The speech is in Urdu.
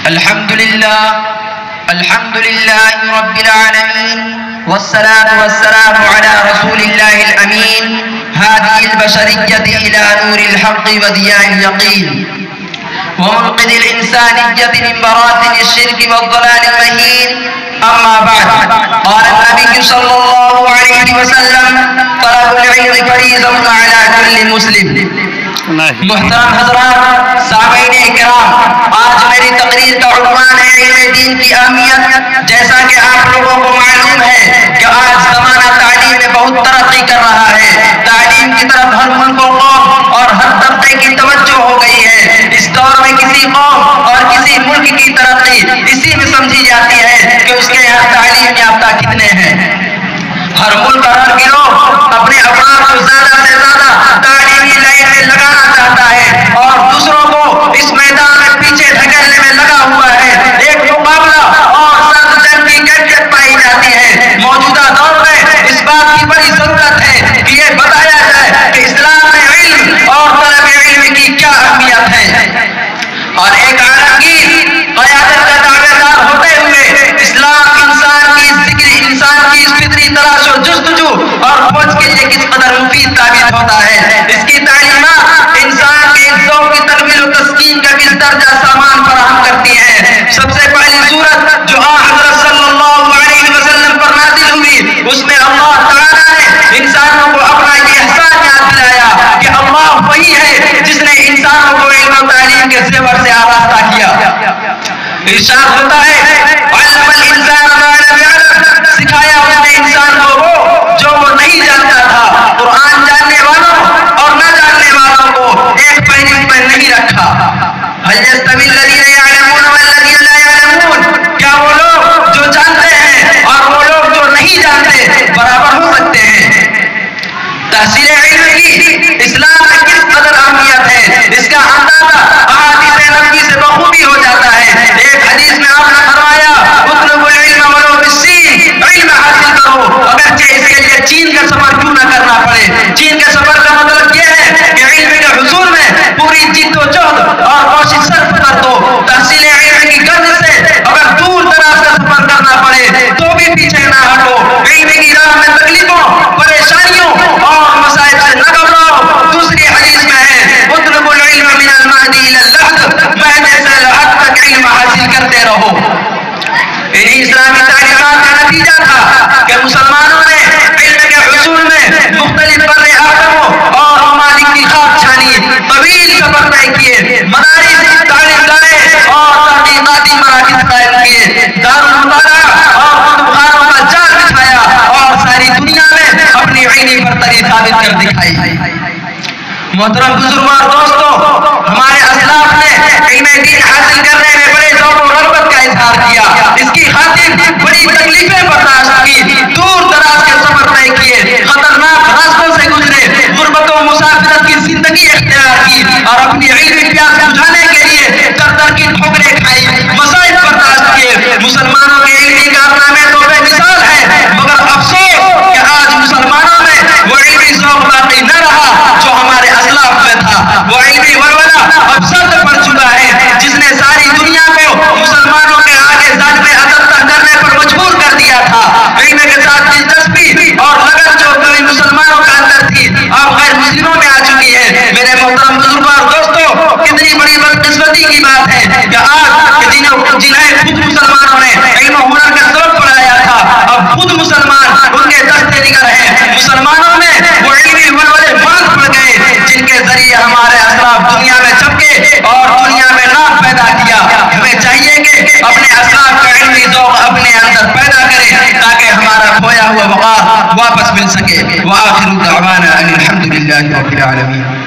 الحمد لله رب العالمين، والصلاة والسلام على رسول الله الأمين هادي البشرية إلى نور الحق وضياء اليقين ومنقذ الإنسانية من براثن الشرك والضلال المهين. أما بعد، قال النبي صلى الله عليه وسلم: طلب العلم فریضۃ علی کل مسلم. محترم حضرات، سامعین کرام، آج میری تقریر کا عنوان ہے علم دین کی اہمیت. جیسا کہ آپ لوگوں کو معلوم ہے کہ آج زمانہ تعلیم میں بہت ترقی کر رہا ہے. تعلیم کی طرف ہر ملک و قوم اور ہر طبقے کی توجہ ہو گئی ہے. اس دور میں کسی قوم اور کسی ملک کی ترقی اسی میں سمجھی جاتی ہے کہ اس کے یہاں تعلیم یافتہ کتنے ہیں. ہر ملک اور ہر گروہ اپنے افراد کو زیادہ سے زیادہ تعلیمی لائن میں لگانا چاہتا ہے اور دوسروں کو اس میدان میں پیچھے دھکیلنے میں لگا ہوا ہے. ایک مقابلہ اور سخت جنگ کی کیفیت پائی جاتی ہے. موجودہ دور میں اس بات کی بڑی ضرورت ہے کہ یہ بتایا جائے کہ اسلام میں علم اور طلب علم کی کیا اہمیت ہے. اور ایک عالمگیر قیادت کا دعوے دار ہوتے ہوئے اسلام انسان کی فطری تلاش و جستجو اور کھوج کے لیے کس قدر مفید ثابت ہوتا ہے. اس کی تعلیمات انسان کے ذوق کی تکمیل و تسکین کا کس درجہ سامان فراہم کرتی ہے. سب سے پہلی صورت جو حضرت صلی اللہ علیہ وسلم پر نازل ہوئی، اس میں اللہ تعالیٰ نے انسانوں کو اپنا یہ احسان یاد دلایا کہ اللہ وہی ہے جس نے انسانوں کو علم و تعلیم کے زیور سے آراستہ کیا. ارشاد ہوتا ہے: علم الانسان ما لم یعلم، سکھایا اس نے انسان کو وہ جو وہ نہیں جانتا تھا. قرآن جاننے والوں اور نہ جاننے والوں کو ایک فہرست میں نہیں رکھا. هل يستوي الذين يعلمون والذين لا يعلمون، کیا وہ لوگ جو جانتے ہیں اور وہ لوگ جو نہیں جانتے برابر ہو سکتے ہیں؟ تحصیل علم کی اسلام میں کس قدر اہمیت ہے، اس کا اندازہ احادیث نبوی سے بخوبی ہو جاتا ہے. ایک حدیث میں آپ نے فرمایا: اطلبوا العلم ولو بالسین، علم حاصل کرو اگرچہ اس کے لیے چین کا سفر کیوں نہ کرنا پڑے. چین کے سفر کا مطلب یہ ہے کہ علم کے حصول میں پوری جد و جہد اور کوشش صرف کر دو. تحصیل علم کی غرض سے اگر دور دراز کا سفر کرنا پڑے تو بھی پیچھے نہ ہٹو. علم کی راہ میں تکلیفوں، پریشانیوں اور مصائب سے نہ گھبراؤ. دوسری حدیث میں ہے: اطلبوا العلم من المہد الی اللحد، مہد سے لحد تک علم حاصل کرتے رہو. انہی اسلامی تعلیمات کا نتیجہ تھا کہ مسلمانوں نے علم کے حصول میں مختلف بر اعظموں اور ممالک کی خاک چھانی، طویل سفر طے کیے، مدارس، تعلیم گاہیں اور تحقیقاتی مراکز قائم کیے، دارالمطالعہ اور کتب خانوں کا جال بچھایا اور ساری دنیا میں اپنی علمی برتری ثابت کر دکھائی. محترم بزرگوں اور دوستوں، ہمارے اسلاف نے علم دین حاصل کرنے میں بڑے ذوق و رغبت کا اظہار کیا. اس کی خاطر بڑی تکلیفیں برداشت کی، دور دراز کے سفر طے کیے، خطرناک راستوں سے گزرے، غربت و مسافرت کی زندگی اختیار کی اور اپنی علمی پیاس بجھانے کے لیے در در کی ٹھوکریں کھائی، مصائب برداشت کیے. مسلمانوں کے علمی کارنامے تو بے مثال ہیں، مگر افسوس کہ آج مسلمانوں میں وہ علمی ذوق باقی نہ رہا جو ہمارے اسلاف میں تھا. وہ علمی ولولہ اب سرد پڑ چکا ہے جس نے ساری دنیا کو مسلمانوں کے آگے ظالم عدالت کرنے پر مجبور کر دیا تھا. علم کے ساتھ دلچسپی اور لگن جو کبھی مسلمانوں کے اندر تھی اب غیر مسلموں میں آ چکی ہے. میرے محترم بزرگوں اور دوستوں، کتنی بڑی بدقسمتی کی بات ہے کہ آج جنہیں خود مسلمانوں نے علم و ہنر کا سبق پڑھایا تھا، اب خود مسلمان ان کے دستے نگر ہیں. مسلمانوں میں وہ علمی ولولے ماند پڑ گئے جن کے ذریعے ہمارے اسلاف دنیا میں چمکے اور دنیا میں نام پیدا کیا. ہمیں چاہیے کہ اپنے اسلاف کا علمی ذوق اپنے اندر پیدا کریں تاکہ ہمارا کھویا ہوا وقار واپس مل سکے. وآخر دعوانا ان الحمد للہ رب العالمین.